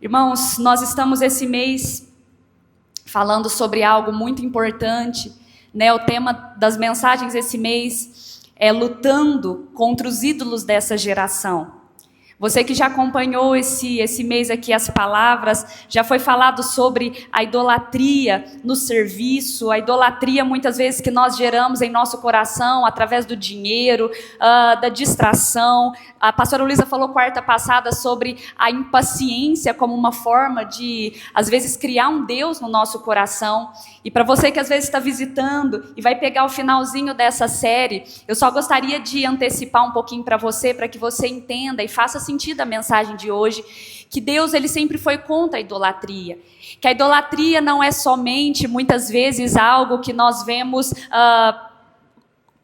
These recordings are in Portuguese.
Irmãos, nós estamos esse mês falando sobre algo muito importante, né? O tema das mensagens esse mês é lutando contra os ídolos dessa geração. Você que já acompanhou esse mês aqui as palavras, já foi falado sobre a idolatria no serviço, a idolatria muitas vezes que nós geramos em nosso coração através do dinheiro, da distração. A pastora Luísa falou quarta passada sobre a impaciência como uma forma de, às vezes, criar um Deus no nosso coração. E para você que às vezes está visitando e vai pegar o finalzinho dessa série, eu só gostaria de antecipar um pouquinho para você, para que você entenda e faça sentido a mensagem de hoje, que Deus ele sempre foi contra a idolatria. Que a idolatria não é somente, muitas vezes, algo que nós vemos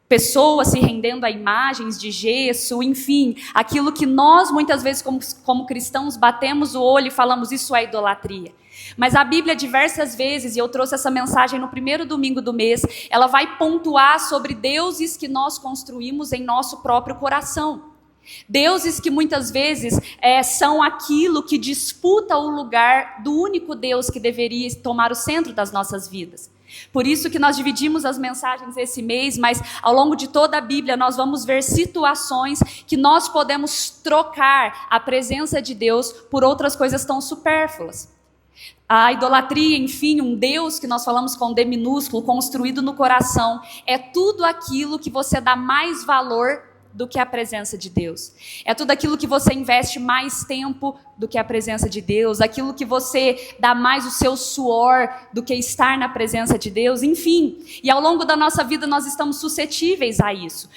pessoas se rendendo a imagens de gesso, enfim, aquilo que nós muitas vezes como cristãos batemos o olho e falamos isso é idolatria. Mas a Bíblia diversas vezes, e eu trouxe essa mensagem no primeiro domingo do mês, ela vai pontuar sobre deuses que nós construímos em nosso próprio coração. Deuses que muitas vezes são aquilo que disputa o lugar do único Deus que deveria tomar o centro das nossas vidas. Por isso que nós dividimos as mensagens esse mês, mas ao longo de toda a Bíblia nós vamos ver situações que nós podemos trocar a presença de Deus por outras coisas tão supérfluas. A idolatria, enfim, um Deus que nós falamos com D minúsculo, construído no coração, é tudo aquilo que você dá mais valor do que a presença de Deus. É tudo aquilo que você investe mais tempo do que a presença de Deus, aquilo que você dá mais o seu suor do que estar na presença de Deus, enfim. E ao longo da nossa vida nós estamos suscetíveis a isso,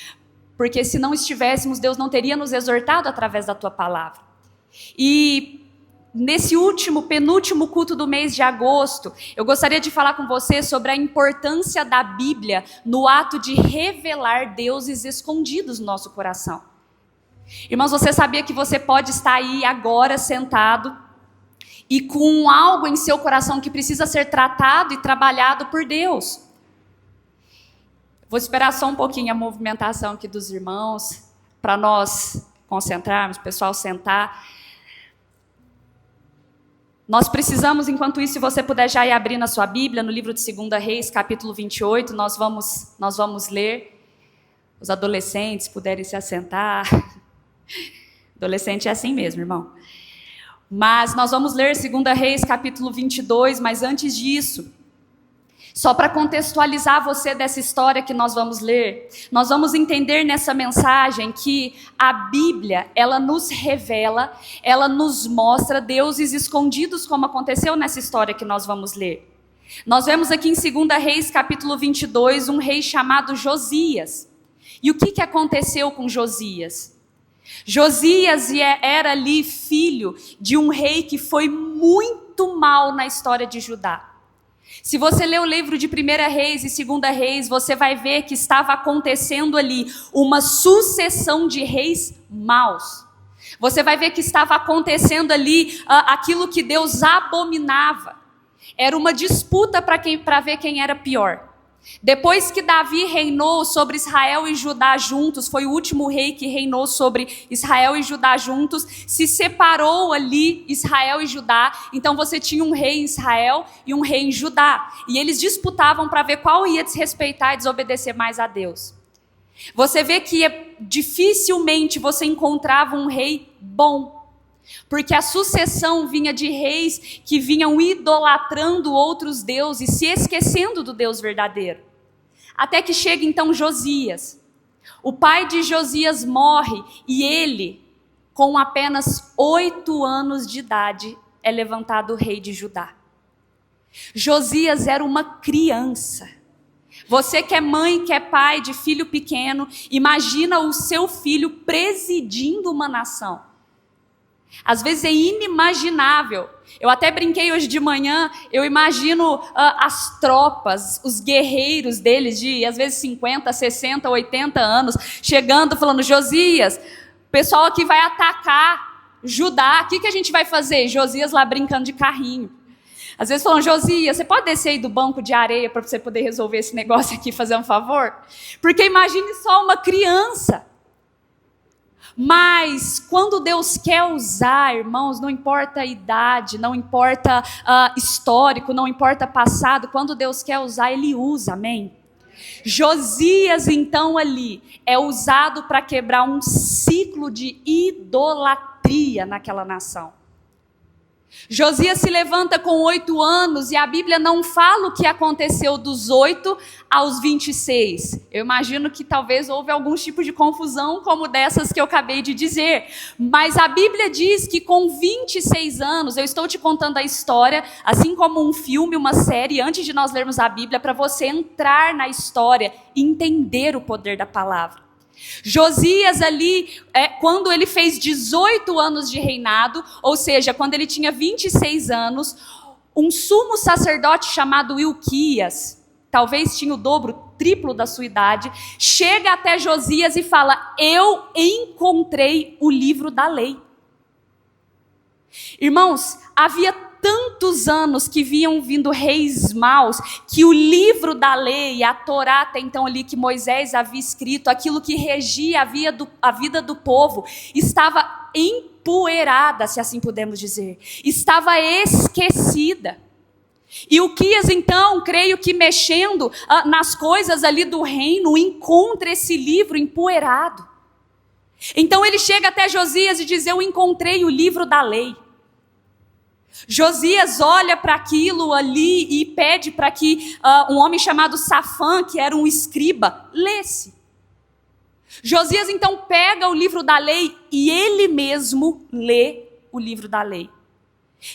porque se não estivéssemos, Deus não teria nos exortado através da tua palavra. E nesse penúltimo culto do mês de agosto, eu gostaria de falar com você sobre a importância da Bíblia no ato de revelar deuses escondidos no nosso coração. Irmãos, você sabia que você pode estar aí agora sentado e com algo em seu coração que precisa ser tratado e trabalhado por Deus? Vou esperar só um pouquinho a movimentação aqui dos irmãos, para nós concentrarmos, o pessoal sentar. Nós precisamos, enquanto isso, se você puder já ir abrindo a sua Bíblia, no livro de 2 Reis, capítulo 28, nós vamos ler. Os adolescentes puderem se assentar. Adolescente é assim mesmo, irmão. Mas nós vamos ler 2 Reis, capítulo 22, mas antes disso, só para contextualizar você dessa história que nós vamos ler, nós vamos entender nessa mensagem que a Bíblia, ela nos revela, ela nos mostra deuses escondidos, como aconteceu nessa história que nós vamos ler. Nós vemos aqui em 2 Reis, capítulo 22, um rei chamado Josias. E o que aconteceu com Josias? Josias era ali filho de um rei que foi muito mal na história de Judá. Se você ler o livro de 1 Reis e 2 Reis, você vai ver que estava acontecendo ali uma sucessão de reis maus. Você vai ver que estava acontecendo ali aquilo que Deus abominava. Era uma disputa para ver quem era pior. Depois que Davi reinou sobre Israel e Judá juntos, foi o último rei que reinou sobre Israel e Judá juntos, se separou ali Israel e Judá, então você tinha um rei em Israel e um rei em Judá, e eles disputavam para ver qual ia desrespeitar e desobedecer mais a Deus. Você vê que dificilmente você encontrava um rei bom, porque a sucessão vinha de reis que vinham idolatrando outros deuses, se esquecendo do Deus verdadeiro. Até que chega então Josias. O pai de Josias morre e ele, com apenas 8 anos de idade, é levantado rei de Judá. Josias era uma criança. Você que é mãe, que é pai de filho pequeno, imagina o seu filho presidindo uma nação. Às vezes é inimaginável. Eu até brinquei hoje de manhã, eu imagino as tropas, os guerreiros deles de às vezes 50, 60, 80 anos, chegando falando, Josias, o pessoal aqui vai atacar Judá, o que a gente vai fazer? Josias lá brincando de carrinho. Às vezes falam, Josias, você pode descer aí do banco de areia para você poder resolver esse negócio aqui, fazer um favor? Porque imagine só uma criança. Mas quando Deus quer usar, irmãos, não importa a idade, não importa histórico, não importa passado, quando Deus quer usar, Ele usa, amém? Josias, então, ali, é usado para quebrar um ciclo de idolatria naquela nação. Josias se levanta com 8 anos e a Bíblia não fala o que aconteceu dos 8 aos 26. Eu imagino que talvez houve algum tipo de confusão como dessas que eu acabei de dizer. Mas a Bíblia diz que com 26 anos, eu estou te contando a história, assim como um filme, uma série, antes de nós lermos a Bíblia, para você entrar na história e entender o poder da palavra. Josias ali, quando ele fez 18 anos de reinado, ou seja, quando ele tinha 26 anos, um sumo sacerdote chamado Ilquias, talvez tinha o dobro, triplo da sua idade, chega até Josias e fala: eu encontrei o livro da lei. Irmãos, havia tantos anos que vinham vindo reis maus, que o livro da lei, a Torá até então ali que Moisés havia escrito, aquilo que regia a vida do povo, estava empoeirada, se assim podemos dizer, estava esquecida. E Ilquias então, creio que mexendo nas coisas ali do reino, encontra esse livro empoeirado. Então ele chega até Josias e diz: eu encontrei o livro da lei. Josias olha para aquilo ali e pede para que um homem chamado Safã, que era um escriba, lesse. Josias então pega o livro da lei e ele mesmo lê o livro da lei.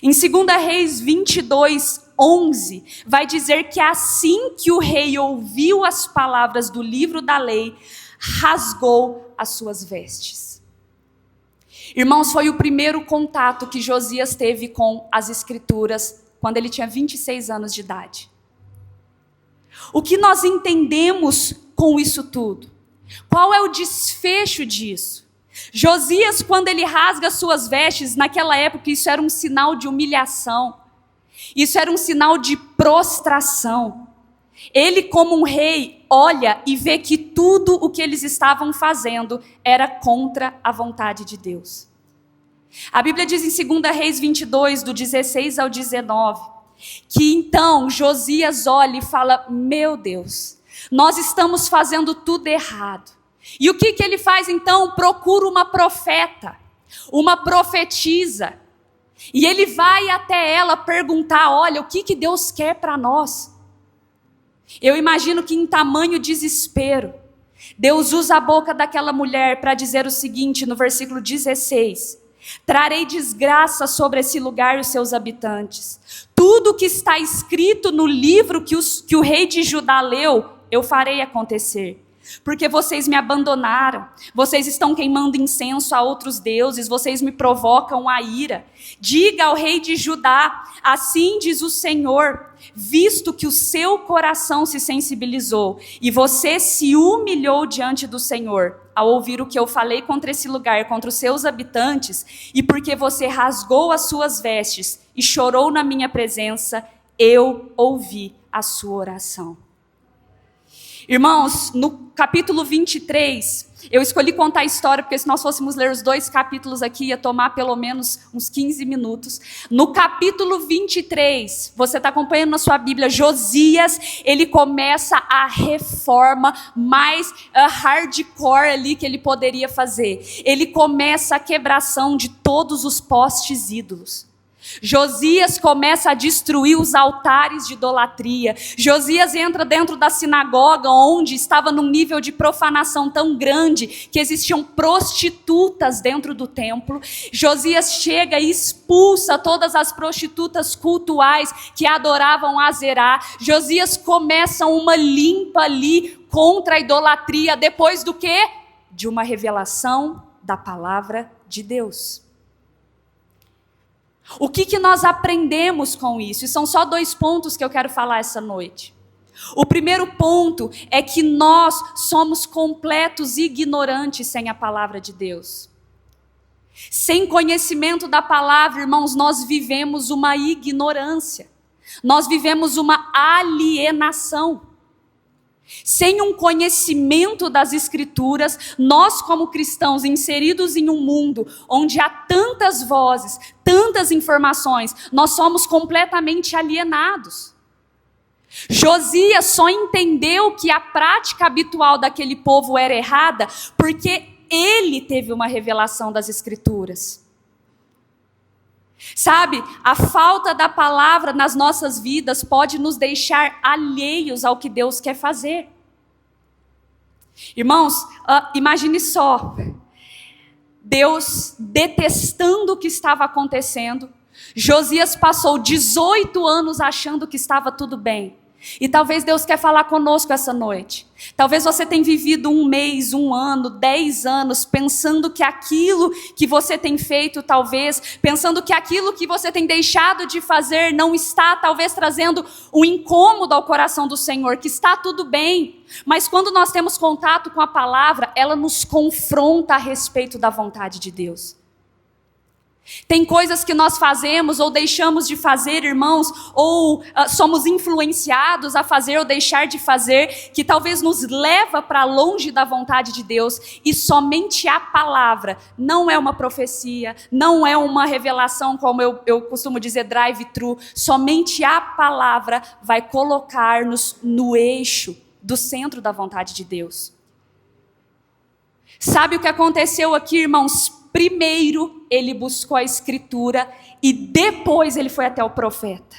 Em 2 Reis 22, 11, vai dizer que assim que o rei ouviu as palavras do livro da lei, rasgou as suas vestes. Irmãos, foi o primeiro contato que Josias teve com as Escrituras quando ele tinha 26 anos de idade. O que nós entendemos com isso tudo? Qual é o desfecho disso? Josias, quando ele rasga suas vestes, naquela época isso era um sinal de humilhação. Isso era um sinal de prostração. Ele, como um rei, olha e vê que tudo o que eles estavam fazendo era contra a vontade de Deus. A Bíblia diz em 2 Reis 22, do 16 ao 19, que então Josias olha e fala: meu Deus, nós estamos fazendo tudo errado. E o que ele faz então? Procura uma profeta, uma profetisa. E ele vai até ela perguntar: olha, o que Deus quer para nós? Eu imagino que em tamanho desespero, Deus usa a boca daquela mulher para dizer o seguinte no versículo 16: trarei desgraça sobre esse lugar e os seus habitantes. Tudo que está escrito no livro que o rei de Judá leu, eu farei acontecer. Porque vocês me abandonaram, vocês estão queimando incenso a outros deuses, vocês me provocam a ira. Diga ao rei de Judá: assim diz o Senhor, visto que o seu coração se sensibilizou e você se humilhou diante do Senhor, ao ouvir o que eu falei contra esse lugar, contra os seus habitantes, e porque você rasgou as suas vestes e chorou na minha presença, eu ouvi a sua oração. Irmãos, no capítulo 23, eu escolhi contar a história, porque se nós fôssemos ler os 2 capítulos aqui, ia tomar pelo menos uns 15 minutos. No capítulo 23, você está acompanhando na sua Bíblia, Josias, ele começa a reforma mais hardcore ali que ele poderia fazer. Ele começa a quebração de todos os postes ídolos. Josias começa a destruir os altares de idolatria. Josias entra dentro da sinagoga, onde estava num nível de profanação tão grande que existiam prostitutas dentro do templo. Josias chega e expulsa todas as prostitutas cultuais que adoravam Azerá. Josias começa uma limpa ali contra a idolatria, depois do quê? De uma revelação da palavra de Deus. O que nós aprendemos com isso? E são só 2 pontos que eu quero falar essa noite. O primeiro ponto é que nós somos completos ignorantes sem a palavra de Deus. Sem conhecimento da palavra, irmãos, nós vivemos uma ignorância. Nós vivemos uma alienação. Sem um conhecimento das Escrituras, nós como cristãos inseridos em um mundo onde há tantas vozes, tantas informações, nós somos completamente alienados. Josias só entendeu que a prática habitual daquele povo era errada porque ele teve uma revelação das Escrituras. Sabe, a falta da palavra nas nossas vidas pode nos deixar alheios ao que Deus quer fazer. Irmãos, imagine só, Deus detestando o que estava acontecendo. Josias passou 18 anos achando que estava tudo bem. E talvez Deus quer falar conosco essa noite. Talvez você tenha vivido 1 mês, 1 ano, 10 anos, pensando que aquilo que você tem feito, talvez, pensando que aquilo que você tem deixado de fazer não está, talvez, trazendo um incômodo ao coração do Senhor, que está tudo bem. Mas quando nós temos contato com a palavra, ela nos confronta a respeito da vontade de Deus. Tem coisas que nós fazemos ou deixamos de fazer, irmãos, ou somos influenciados a fazer ou deixar de fazer, que talvez nos leva para longe da vontade de Deus, e somente a palavra, não é uma profecia, não é uma revelação, como eu costumo dizer, drive-thru, somente a palavra vai colocar-nos no eixo do centro da vontade de Deus. Sabe o que aconteceu aqui, irmãos? Primeiro ele buscou a Escritura e depois ele foi até o profeta.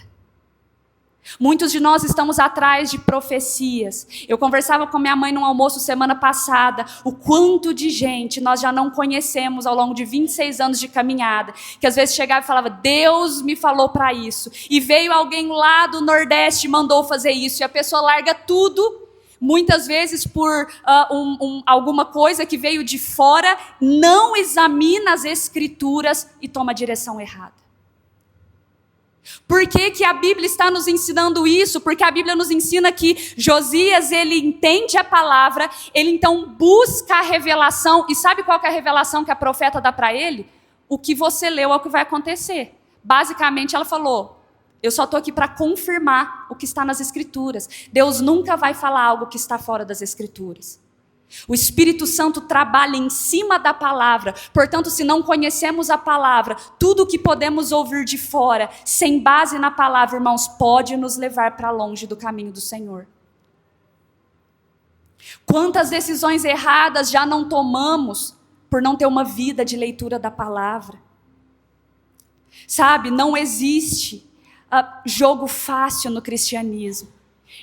Muitos de nós estamos atrás de profecias. Eu conversava com minha mãe num almoço semana passada, o quanto de gente nós já não conhecemos ao longo de 26 anos de caminhada, que às vezes chegava e falava, Deus me falou para isso, e veio alguém lá do Nordeste e mandou fazer isso, e a pessoa larga tudo, muitas vezes por alguma coisa que veio de fora, não examina as Escrituras e toma a direção errada. Por que que a Bíblia está nos ensinando isso? Porque a Bíblia nos ensina que Josias, ele entende a palavra, ele então busca a revelação, e sabe qual que é a revelação que a profeta dá para ele? O que você leu é o que vai acontecer. Basicamente ela falou, eu só estou aqui para confirmar o que está nas Escrituras. Deus nunca vai falar algo que está fora das Escrituras. O Espírito Santo trabalha em cima da palavra. Portanto, se não conhecemos a palavra, tudo que podemos ouvir de fora, sem base na palavra, irmãos, pode nos levar para longe do caminho do Senhor. Quantas decisões erradas já não tomamos por não ter uma vida de leitura da palavra? Sabe, não existe jogo fácil no cristianismo.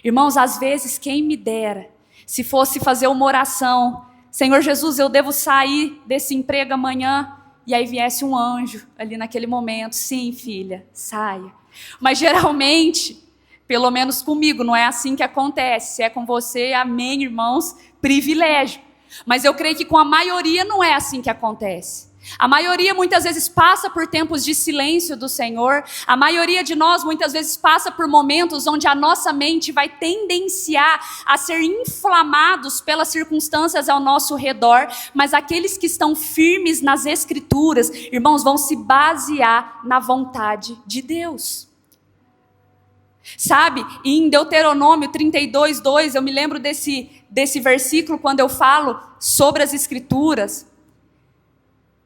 Irmãos, às vezes, quem me dera, se fosse fazer uma oração, Senhor Jesus, eu devo sair desse emprego amanhã, e aí viesse um anjo ali naquele momento, sim filha, saia. Mas geralmente, pelo menos comigo, não é assim que acontece. Se é com você, amém, irmãos, privilégio. Mas eu creio que com a maioria não é assim que acontece. A maioria muitas vezes passa por tempos de silêncio do Senhor. A maioria de nós muitas vezes passa por momentos onde a nossa mente vai tendenciar a ser inflamados pelas circunstâncias ao nosso redor. Mas aqueles que estão firmes nas Escrituras, irmãos, vão se basear na vontade de Deus. Sabe, em Deuteronômio 32:2, eu me lembro desse versículo quando eu falo sobre as Escrituras,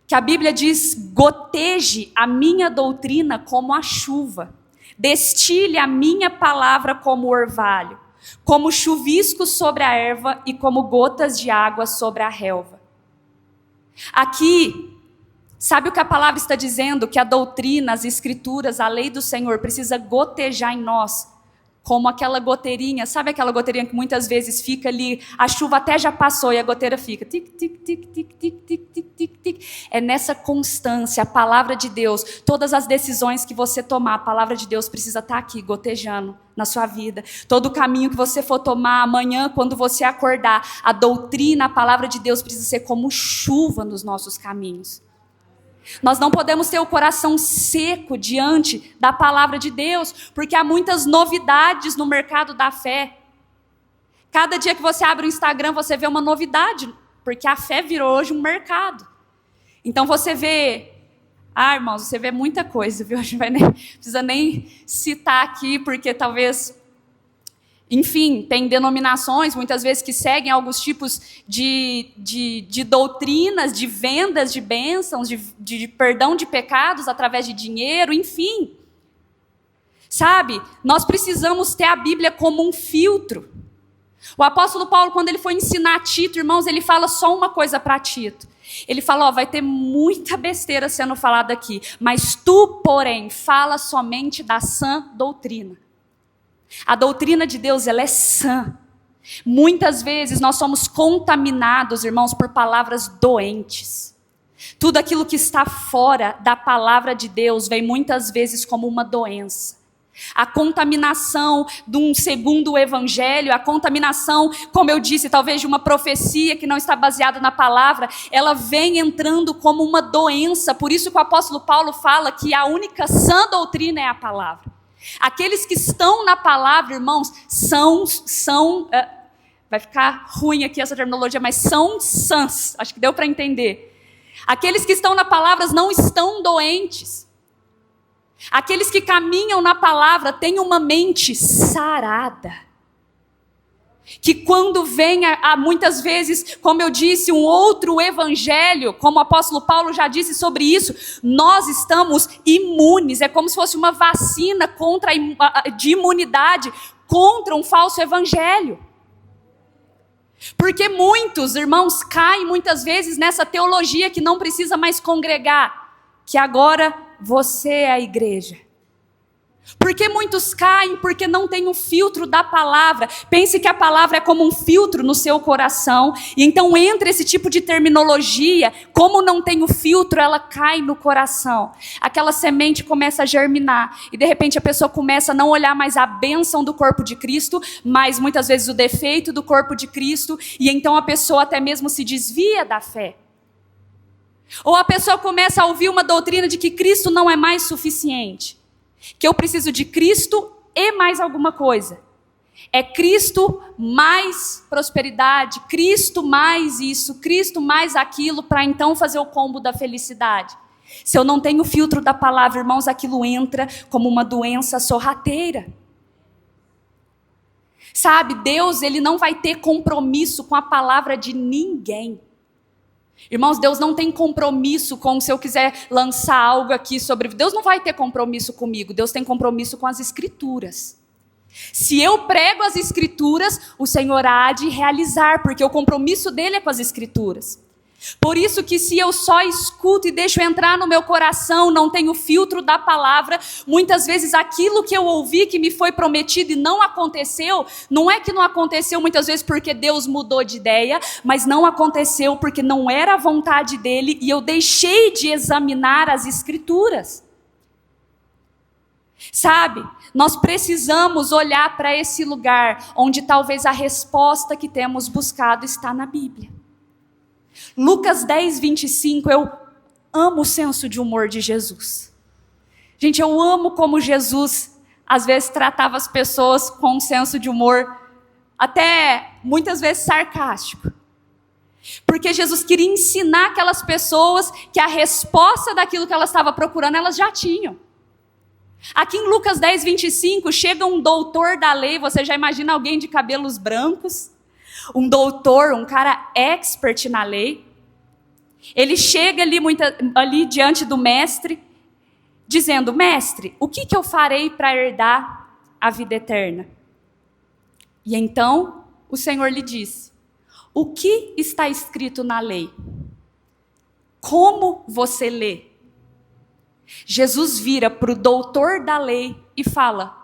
que a Bíblia diz, goteje a minha doutrina como a chuva, destile a minha palavra como orvalho, como chuvisco sobre a erva e como gotas de água sobre a relva. Aqui, sabe o que a palavra está dizendo? Que a doutrina, as Escrituras, a lei do Senhor precisa gotejar em nós, como aquela goteirinha, sabe aquela goteirinha que muitas vezes fica ali, a chuva até já passou e a goteira fica tic, tic, tic, tic, tic, tic, tic, tic, tic. É nessa constância, a palavra de Deus, todas as decisões que você tomar, a palavra de Deus precisa estar aqui, gotejando na sua vida. Todo o caminho que você for tomar amanhã, quando você acordar, a doutrina, a palavra de Deus precisa ser como chuva nos nossos caminhos. Nós não podemos ter o coração seco diante da palavra de Deus, porque há muitas novidades no mercado da fé. Cada dia que você abre o Instagram, você vê uma novidade, porque a fé virou hoje um mercado. Então você vê, irmãos, você vê muita coisa, viu? A gente precisa nem citar aqui, porque talvez Enfim, tem denominações, muitas vezes, que seguem alguns tipos de doutrinas, de vendas de bênçãos, de perdão de pecados através de dinheiro, enfim. Sabe, nós precisamos ter a Bíblia como um filtro. O apóstolo Paulo, quando ele foi ensinar Tito, irmãos, ele fala só uma coisa para Tito. Ele fala, vai ter muita besteira sendo falada aqui, mas tu, porém, fala somente da sã doutrina. A doutrina de Deus, ela é sã. Muitas vezes nós somos contaminados, irmãos, por palavras doentes. Tudo aquilo que está fora da palavra de Deus vem muitas vezes como uma doença. A contaminação de um segundo evangelho, a contaminação, como eu disse, talvez de uma profecia que não está baseada na palavra, ela vem entrando como uma doença. Por isso que o apóstolo Paulo fala que a única sã doutrina é a palavra. Aqueles que estão na palavra, irmãos, vai ficar ruim aqui essa terminologia, mas são sãs, acho que deu para entender. Aqueles que estão na palavra não estão doentes. Aqueles que caminham na palavra têm uma mente sarada. Que quando vem, muitas vezes, como eu disse, um outro evangelho, como o apóstolo Paulo já disse sobre isso, nós estamos imunes. É como se fosse uma vacina de imunidade contra um falso evangelho. Porque muitos irmãos caem muitas vezes nessa teologia que não precisa mais congregar, que agora você é a igreja. Porque muitos caem porque não tem um filtro da palavra. Pense que a palavra é como um filtro no seu coração. E então entra esse tipo de terminologia. Como não tem o filtro, ela cai no coração. Aquela semente começa a germinar. E de repente a pessoa começa a não olhar mais a bênção do corpo de Cristo, mas muitas vezes o defeito do corpo de Cristo. E então a pessoa até mesmo se desvia da fé. Ou a pessoa começa a ouvir uma doutrina de que Cristo não é mais suficiente. Que eu preciso de Cristo e mais alguma coisa. É Cristo mais prosperidade, Cristo mais isso, Cristo mais aquilo, para então fazer o combo da felicidade. Se eu não tenho o filtro da palavra, irmãos, aquilo entra como uma doença sorrateira. Sabe, Deus, ele não vai ter compromisso com a palavra de ninguém. Irmãos, Deus não tem compromisso com, se eu quiser lançar algo aqui sobre... Deus não vai ter compromisso comigo, Deus tem compromisso com as Escrituras. Se eu prego as Escrituras, o Senhor há de realizar, porque o compromisso dele é com as Escrituras. Por isso que se eu só escuto e deixo entrar no meu coração, não tenho filtro da palavra, muitas vezes aquilo que eu ouvi que me foi prometido e não aconteceu, não é que não aconteceu muitas vezes porque Deus mudou de ideia, mas não aconteceu porque não era a vontade dele e eu deixei de examinar as Escrituras. Sabe, nós precisamos olhar para esse lugar onde talvez a resposta que temos buscado está na Bíblia. Lucas 10, 25, eu amo o senso de humor de Jesus. Gente, eu amo como Jesus, às vezes, tratava as pessoas com um senso de humor, até muitas vezes sarcástico. Porque Jesus queria ensinar aquelas pessoas que a resposta daquilo que elas estavam procurando, elas já tinham. Aqui em Lucas 10, 25, chega um doutor da lei, você já imagina alguém de cabelos brancos, um doutor, um cara expert na lei. Ele chega ali diante do mestre, dizendo, mestre, o que eu farei para herdar a vida eterna? E então o Senhor lhe disse, o que está escrito na lei? Como você lê? Jesus vira para o doutor da lei e fala,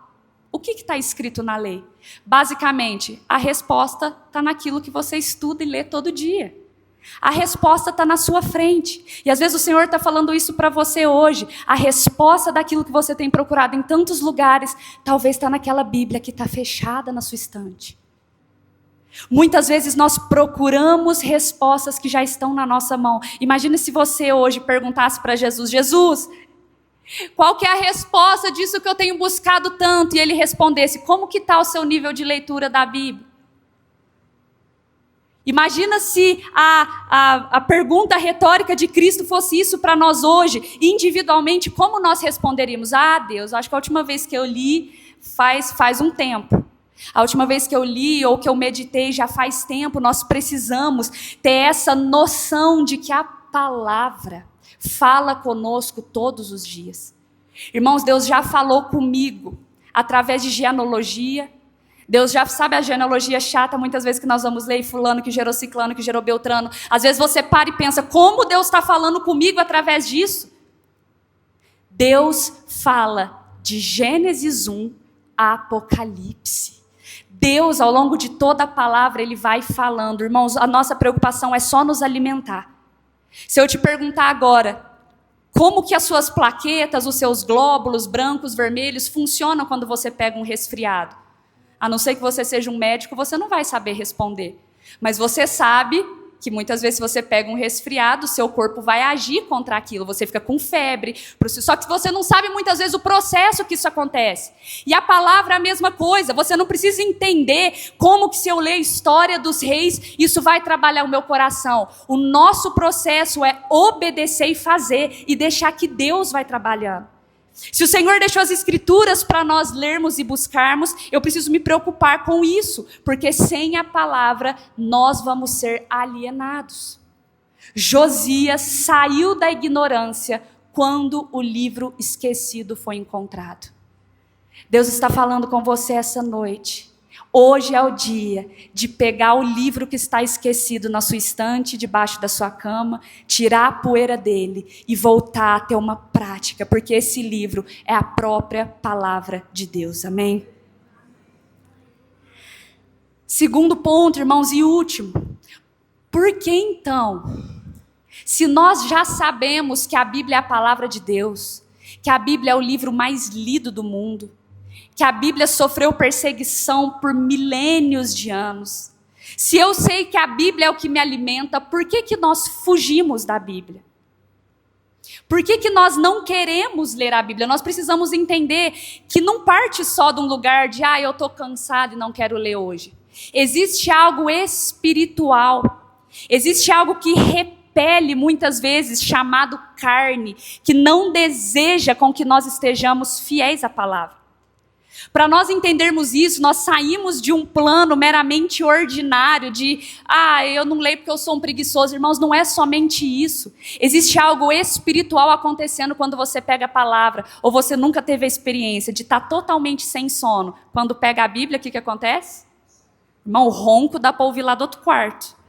o que está escrito na lei? Basicamente, a resposta está naquilo que você estuda e lê todo dia. A resposta está na sua frente. E às vezes o Senhor está falando isso para você hoje. A resposta daquilo que você tem procurado em tantos lugares, talvez está naquela Bíblia que está fechada na sua estante. Muitas vezes nós procuramos respostas que já estão na nossa mão. Imagina se você hoje perguntasse para Jesus, Jesus, qual que é a resposta disso que eu tenho buscado tanto? E ele respondesse, como que está o seu nível de leitura da Bíblia? Imagina se a pergunta retórica de Cristo fosse isso para nós hoje, individualmente, como nós responderíamos? Ah, Deus, acho que a última vez que eu li faz um tempo. A última vez que eu li ou que eu meditei já faz tempo, nós precisamos ter essa noção de que a palavra fala conosco todos os dias. Irmãos, Deus já falou comigo através de genealogia. Deus já sabe a genealogia chata, muitas vezes que nós vamos ler, fulano que gerou ciclano, que gerou beltrano. Às vezes você para e pensa, como Deus está falando comigo através disso? Deus fala de Gênesis 1 a Apocalipse. Deus, ao longo de toda a palavra, Ele vai falando. Irmãos, a nossa preocupação é só nos alimentar. Se eu te perguntar agora, como que as suas plaquetas, os seus glóbulos brancos, vermelhos, funcionam quando você pega um resfriado? A não ser que você seja um médico, você não vai saber responder. Mas você sabe que muitas vezes se você pega um resfriado, seu corpo vai agir contra aquilo, você fica com febre, só que você não sabe muitas vezes o processo que isso acontece. E a palavra é a mesma coisa, você não precisa entender como que se eu ler a história dos reis, isso vai trabalhar o meu coração. O nosso processo é obedecer e fazer, e deixar que Deus vai trabalhando. Se o Senhor deixou as Escrituras para nós lermos e buscarmos, eu preciso me preocupar com isso, porque sem a palavra nós vamos ser alienados. Josias saiu da ignorância quando o livro esquecido foi encontrado. Deus está falando com você essa noite. Hoje é o dia de pegar o livro que está esquecido na sua estante, debaixo da sua cama, tirar a poeira dele e voltar a ter uma prática, porque esse livro é a própria palavra de Deus, amém? Segundo ponto, irmãos, e último, por que então, se nós já sabemos que a Bíblia é a palavra de Deus, que a Bíblia é o livro mais lido do mundo, que a Bíblia sofreu perseguição por milênios de anos. Se eu sei que a Bíblia é o que me alimenta, por que que nós fugimos da Bíblia? Por que que nós não queremos ler a Bíblia? Nós precisamos entender que não parte só de um lugar de, eu estou cansado e não quero ler hoje. Existe algo espiritual, existe algo que repele muitas vezes, chamado carne, que não deseja com que nós estejamos fiéis à palavra. Para nós entendermos isso, nós saímos de um plano meramente ordinário de, eu não leio porque eu sou um preguiçoso. Irmãos, não é somente isso. Existe algo espiritual acontecendo quando você pega a palavra, ou você nunca teve a experiência de estar totalmente sem sono. Quando pega a Bíblia, o que acontece? Irmão, o ronco dá para ouvir lá do outro quarto.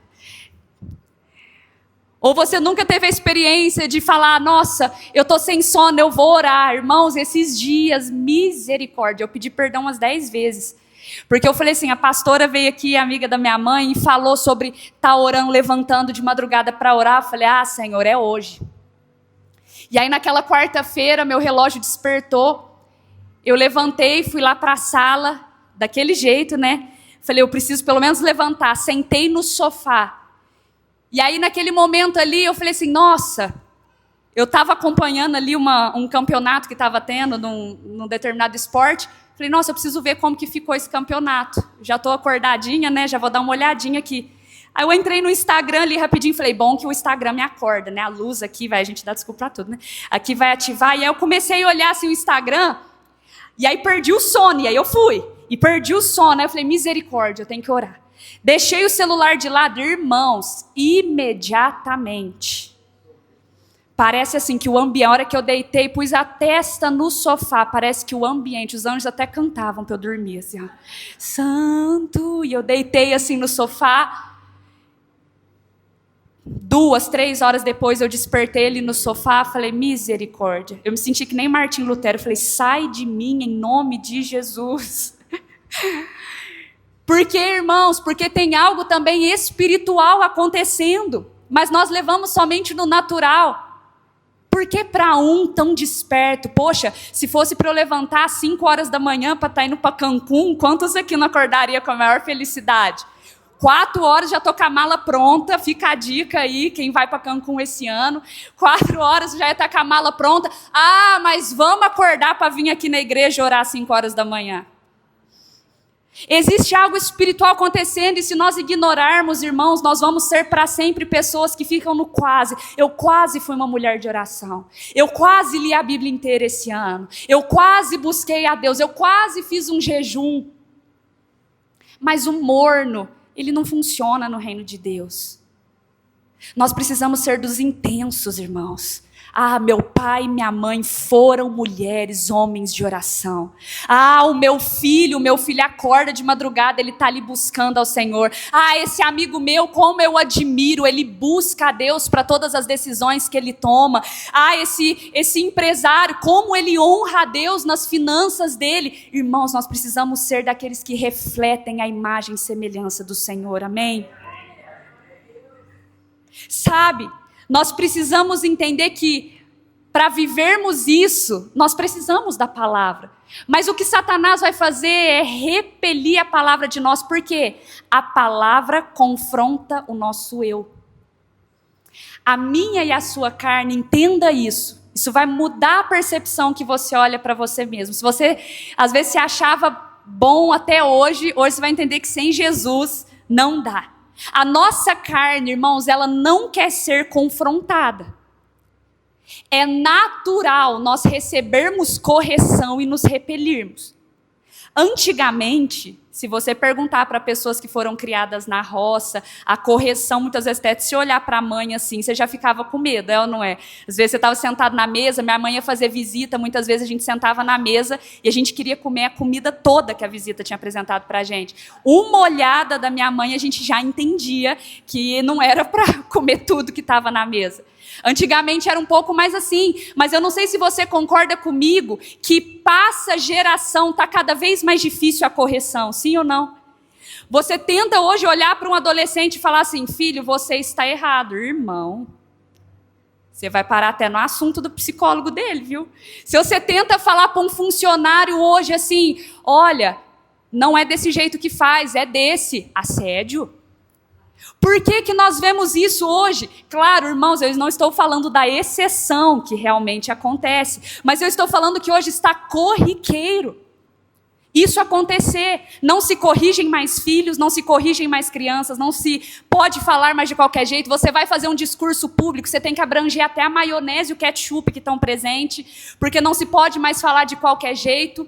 Ou você nunca teve a experiência de falar, nossa, eu estou sem sono, eu vou orar. Irmãos, esses dias, misericórdia, eu pedi perdão umas 10 vezes. Porque eu falei assim, a pastora veio aqui, amiga da minha mãe, e falou sobre estar orando, levantando de madrugada para orar. Eu falei, Senhor, é hoje. E aí naquela quarta-feira, meu relógio despertou. Eu levantei, fui lá para a sala, daquele jeito, né? Falei, eu preciso pelo menos levantar. Sentei no sofá. E aí, naquele momento ali, eu falei assim, nossa, eu estava acompanhando ali um campeonato que estava tendo num determinado esporte. Falei, nossa, eu preciso ver como que ficou esse campeonato. Já estou acordadinha, né? Já vou dar uma olhadinha aqui. Aí eu entrei no Instagram ali rapidinho, falei, bom que o Instagram me acorda, né? A luz aqui, a gente dá desculpa pra tudo, né? Aqui vai ativar. E aí eu comecei a olhar assim o Instagram, e aí perdi o sono, e aí eu fui. E perdi o sono, aí eu falei, misericórdia, eu tenho que orar. Deixei o celular de lado, irmãos, imediatamente. Parece assim que o ambiente, a hora que eu deitei, pus a testa no sofá, parece que o ambiente, os anjos até cantavam para eu dormir, assim, santo, e eu deitei assim no sofá. 2, 3 horas depois eu despertei ali no sofá, falei, misericórdia. Eu me senti que nem Martim Lutero, falei, sai de mim em nome de Jesus. Por que, irmãos? Porque tem algo também espiritual acontecendo, mas nós levamos somente no natural. Por que para um tão desperto? Poxa, se fosse para eu levantar às 5 horas da manhã para estar indo para Cancún, quantos aqui não acordaria com a maior felicidade? 4 horas já estou com a mala pronta, fica a dica aí, quem vai para Cancún esse ano. 4 horas já está com a mala pronta. Mas vamos acordar para vir aqui na igreja orar às 5 horas da manhã. Existe algo espiritual acontecendo e se nós ignorarmos, irmãos, nós vamos ser para sempre pessoas que ficam no quase. Eu quase fui uma mulher de oração. Eu quase li a Bíblia inteira esse ano. Eu quase busquei a Deus. Eu quase fiz um jejum. Mas o morno, ele não funciona no reino de Deus. Nós precisamos ser dos intensos, irmãos. Ah, meu pai e minha mãe foram mulheres, homens de oração. Ah, o meu filho acorda de madrugada, ele está ali buscando ao Senhor. Ah, esse amigo meu, como eu admiro, ele busca a Deus para todas as decisões que ele toma. Ah, esse empresário, como ele honra a Deus nas finanças dele. Irmãos, nós precisamos ser daqueles que refletem a imagem e semelhança do Senhor, amém? Sabe, nós precisamos entender que para vivermos isso, nós precisamos da palavra. Mas o que Satanás vai fazer é repelir a palavra de nós, porque a palavra confronta o nosso eu. A minha e a sua carne, entenda isso. Isso vai mudar a percepção que você olha para você mesmo. Se você, às vezes, se achava bom até hoje você vai entender que sem Jesus não dá. A nossa carne, irmãos, ela não quer ser confrontada. É natural nós recebermos correção e nos repelirmos. Antigamente, se você perguntar para pessoas que foram criadas na roça, a correção, muitas vezes até se olhar para a mãe assim, você já ficava com medo, é ou não é? Às vezes você estava sentado na mesa, minha mãe ia fazer visita, muitas vezes a gente sentava na mesa e a gente queria comer a comida toda que a visita tinha apresentado para a gente. Uma olhada da minha mãe, a gente já entendia que não era para comer tudo que estava na mesa. Antigamente era um pouco mais assim, mas eu não sei se você concorda comigo que passa geração, está cada vez mais difícil a correção, sim ou não? Você tenta hoje olhar para um adolescente e falar assim, filho, você está errado, irmão. Você vai parar até no assunto do psicólogo dele, viu? Se você tenta falar para um funcionário hoje assim, olha, não é desse jeito que faz, é desse, assédio. Por que nós vemos isso hoje? Claro, irmãos, eu não estou falando da exceção que realmente acontece, mas eu estou falando que hoje está corriqueiro isso acontecer. Não se corrigem mais filhos, não se corrigem mais crianças, não se pode falar mais de qualquer jeito. Você vai fazer um discurso público, você tem que abranger até a maionese e o ketchup que estão presentes, porque não se pode mais falar de qualquer jeito.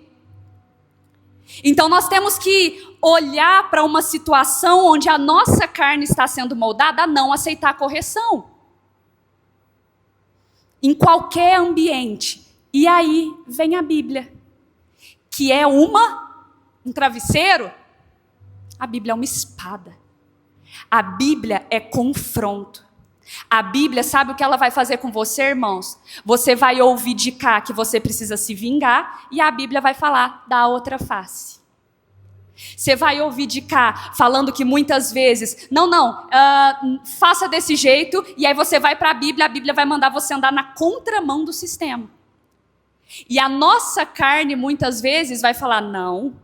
Então nós temos que olhar para uma situação onde a nossa carne está sendo moldada a não aceitar a correção. Em qualquer ambiente. E aí vem a Bíblia, que é um travesseiro. A Bíblia é uma espada. A Bíblia é confronto. A Bíblia, sabe o que ela vai fazer com você, irmãos? Você vai ouvir de cá que você precisa se vingar, e a Bíblia vai falar da outra face. Você vai ouvir de cá falando que muitas vezes, faça desse jeito, e aí você vai para a Bíblia vai mandar você andar na contramão do sistema. E a nossa carne muitas vezes vai falar, não,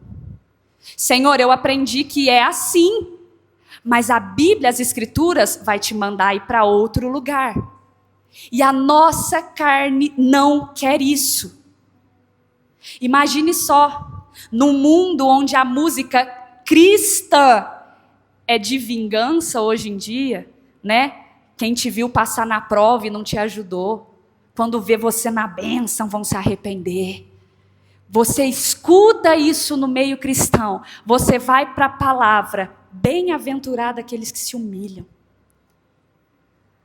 Senhor, eu aprendi que é assim. Mas a Bíblia, as Escrituras, vai te mandar ir para outro lugar. E a nossa carne não quer isso. Imagine só, num mundo onde a música cristã é de vingança hoje em dia, né? Quem te viu passar na prova e não te ajudou, quando vê você na bênção, vão se arrepender. Você escuta isso no meio cristão, você vai para a palavra, bem-aventurado aqueles que se humilham.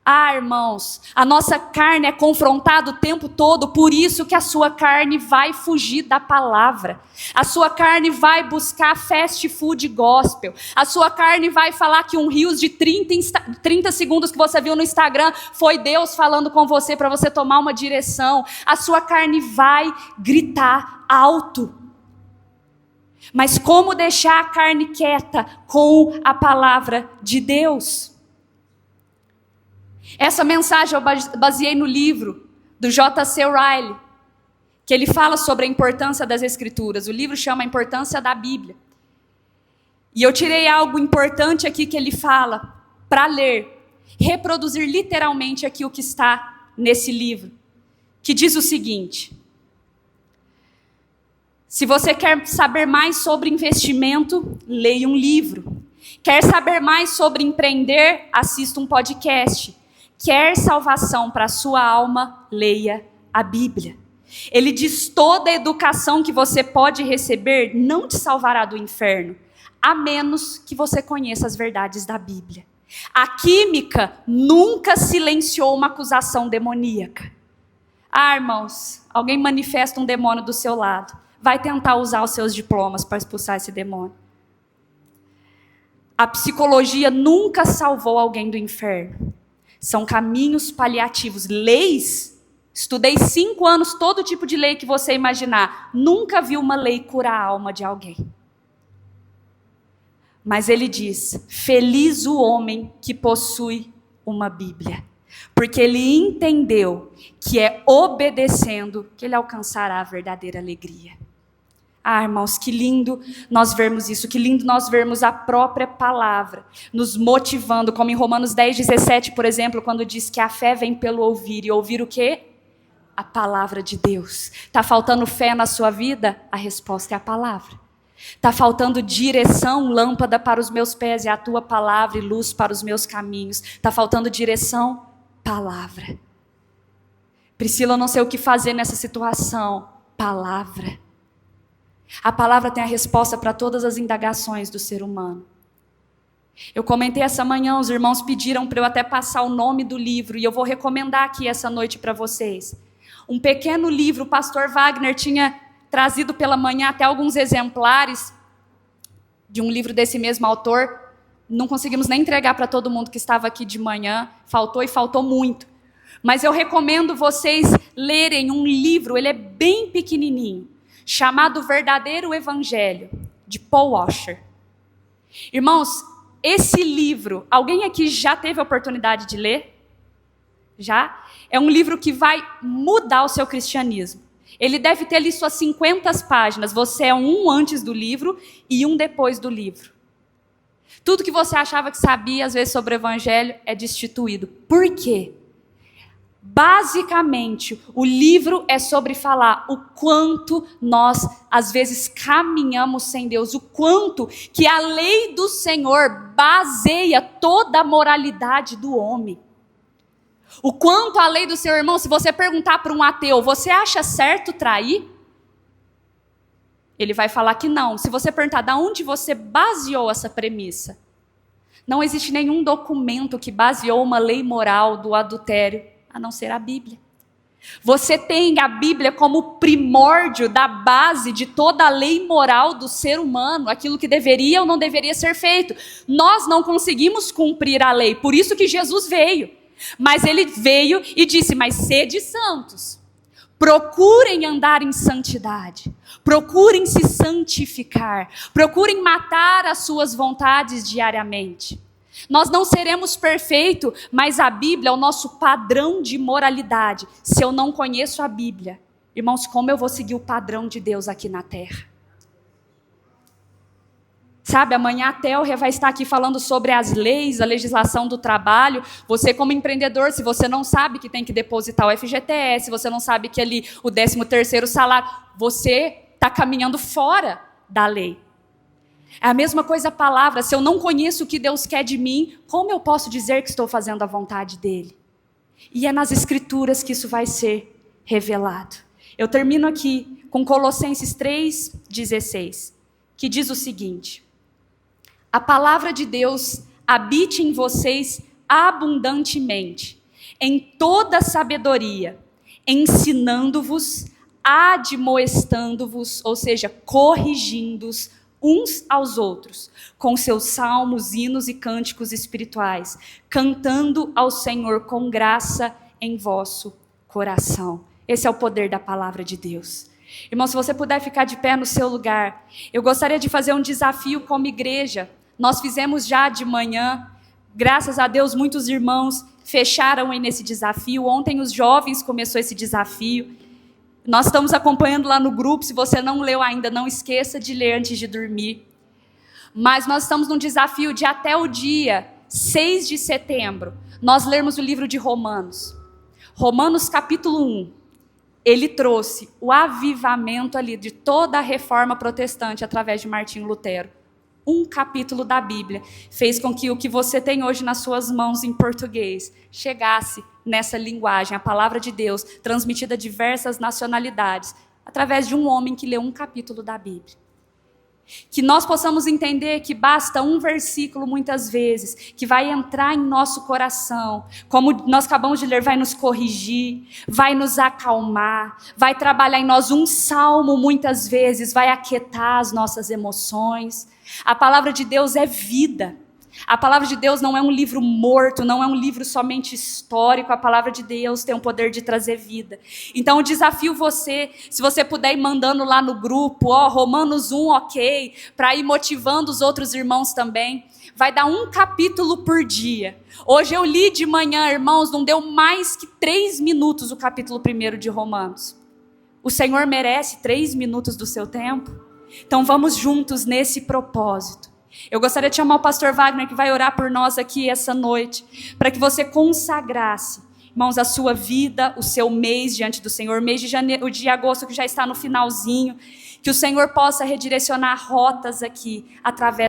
Ah, irmãos, a nossa carne é confrontada o tempo todo, por isso que a sua carne vai fugir da palavra. A sua carne vai buscar fast food gospel. A sua carne vai falar que um Reels de 30 segundos que você viu no Instagram foi Deus falando com você para você tomar uma direção. A sua carne vai gritar alto. Mas como deixar a carne quieta com a palavra de Deus? Essa mensagem eu baseei no livro do J.C. Ryle, que ele fala sobre a importância das Escrituras. O livro chama A Importância da Bíblia. E eu tirei algo importante aqui que ele fala para ler, reproduzir literalmente aqui o que está nesse livro, que diz o seguinte: se você quer saber mais sobre investimento, leia um livro. Quer saber mais sobre empreender, assista um podcast. Quer salvação para a sua alma, leia a Bíblia. Ele diz, toda a educação que você pode receber não te salvará do inferno. a menos que você conheça as verdades da Bíblia. A química nunca silenciou uma acusação demoníaca. Ah, irmãos, alguém manifesta um demônio do seu lado, vai tentar usar os seus diplomas para expulsar esse demônio. A psicologia nunca salvou alguém do inferno. São caminhos paliativos, leis. Estudei 5 anos todo tipo de lei que você imaginar. Nunca vi uma lei curar a alma de alguém. Mas ele diz, feliz o homem que possui uma Bíblia. Porque ele entendeu que é obedecendo que ele alcançará a verdadeira alegria. Ah, irmãos, que lindo nós vermos isso, que lindo nós vermos a própria palavra nos motivando, como em Romanos 10:17, por exemplo, quando diz que a fé vem pelo ouvir, e ouvir o quê? A palavra de Deus. Está faltando fé na sua vida? A resposta é a palavra. Está faltando direção, lâmpada para os meus pés, é a tua palavra e luz para os meus caminhos. Está faltando direção? Palavra. Priscila, eu não sei o que fazer nessa situação. Palavra. A palavra tem a resposta para todas as indagações do ser humano. Eu comentei essa manhã, os irmãos pediram para eu até passar o nome do livro, e eu vou recomendar aqui essa noite para vocês. Um pequeno livro, o pastor Wagner tinha trazido pela manhã até alguns exemplares de um livro desse mesmo autor. Não conseguimos nem entregar para todo mundo que estava aqui de manhã, faltou e faltou muito. Mas eu recomendo vocês lerem um livro, ele é bem pequenininho, chamado Verdadeiro Evangelho, de Paul Washer. Irmãos, esse livro, alguém aqui já teve a oportunidade de ler? Já? É um livro que vai mudar o seu cristianismo. Ele deve ter ali suas 50 páginas. Você é um antes do livro e um depois do livro. Tudo que você achava que sabia, às vezes, sobre o Evangelho é destituído. Por quê? Basicamente, o livro é sobre falar o quanto nós, às vezes, caminhamos sem Deus, o quanto que a lei do Senhor baseia toda a moralidade do homem. O quanto a lei do Senhor, irmão, se você perguntar para um ateu, você acha certo trair? Ele vai falar que não. Se você perguntar de onde você baseou essa premissa, não existe nenhum documento que baseou uma lei moral do adultério, a não ser a Bíblia. Você tem a Bíblia como primórdio da base de toda a lei moral do ser humano, aquilo que deveria ou não deveria ser feito. Nós não conseguimos cumprir a lei, por isso que Jesus veio. Mas ele veio e disse, mas sede santos. Procurem andar em santidade, procurem se santificar, procurem matar as suas vontades diariamente. Nós não seremos perfeitos, mas a Bíblia é o nosso padrão de moralidade. Se eu não conheço a Bíblia, irmãos, como eu vou seguir o padrão de Deus aqui na terra? Sabe, amanhã a Telria vai estar aqui falando sobre as leis, a legislação do trabalho. Você como empreendedor, se você não sabe que tem que depositar o FGTS, se você não sabe que ali o 13º salário, você está caminhando fora da lei. É a mesma coisa a palavra, se eu não conheço o que Deus quer de mim, como eu posso dizer que estou fazendo a vontade dEle? E é nas Escrituras que isso vai ser revelado. Eu termino aqui com Colossenses 3:16, que diz o seguinte: a palavra de Deus habite em vocês abundantemente, em toda sabedoria, ensinando-vos, admoestando-vos, ou seja, corrigindo-os uns aos outros, com seus salmos, hinos e cânticos espirituais, cantando ao Senhor com graça em vosso coração. Esse é o poder da palavra de Deus. Irmão, se você puder ficar de pé no seu lugar, eu gostaria de fazer um desafio como igreja. Nós fizemos já de manhã, graças a Deus muitos irmãos fecharam aí nesse desafio. Ontem os jovens começou esse desafio. Nós estamos acompanhando lá no grupo, se você não leu ainda, não esqueça de ler antes de dormir. Mas nós estamos num desafio de até o dia 6 de setembro, nós lermos o livro de Romanos. Romanos capítulo 1, ele trouxe o avivamento ali de toda a reforma protestante através de Martinho Lutero. Um capítulo da Bíblia fez com que o que você tem hoje nas suas mãos em português chegasse nessa linguagem, a palavra de Deus, transmitida a diversas nacionalidades, através de um homem que leu um capítulo da Bíblia. Que nós possamos entender que basta um versículo, muitas vezes, que vai entrar em nosso coração, como nós acabamos de ler, vai nos corrigir, vai nos acalmar, vai trabalhar em nós um salmo, muitas vezes, vai aquietar as nossas emoções. A palavra de Deus é vida. A palavra de Deus não é um livro morto, não é um livro somente histórico. A palavra de Deus tem o poder de trazer vida. Então eu desafio você, se você puder ir mandando lá no grupo, Romanos 1, ok, para ir motivando os outros irmãos também. Vai dar um capítulo por dia. Hoje eu li de manhã, irmãos, não deu mais que 3 minutos o capítulo 1 de Romanos. O Senhor merece 3 minutos do seu tempo? Então vamos juntos nesse propósito. Eu gostaria de chamar o pastor Wagner, que vai orar por nós aqui essa noite, para que você consagrasse, irmãos, a sua vida, o seu mês diante do Senhor, mês de janeiro, de agosto que já está no finalzinho, que o Senhor possa redirecionar rotas aqui, através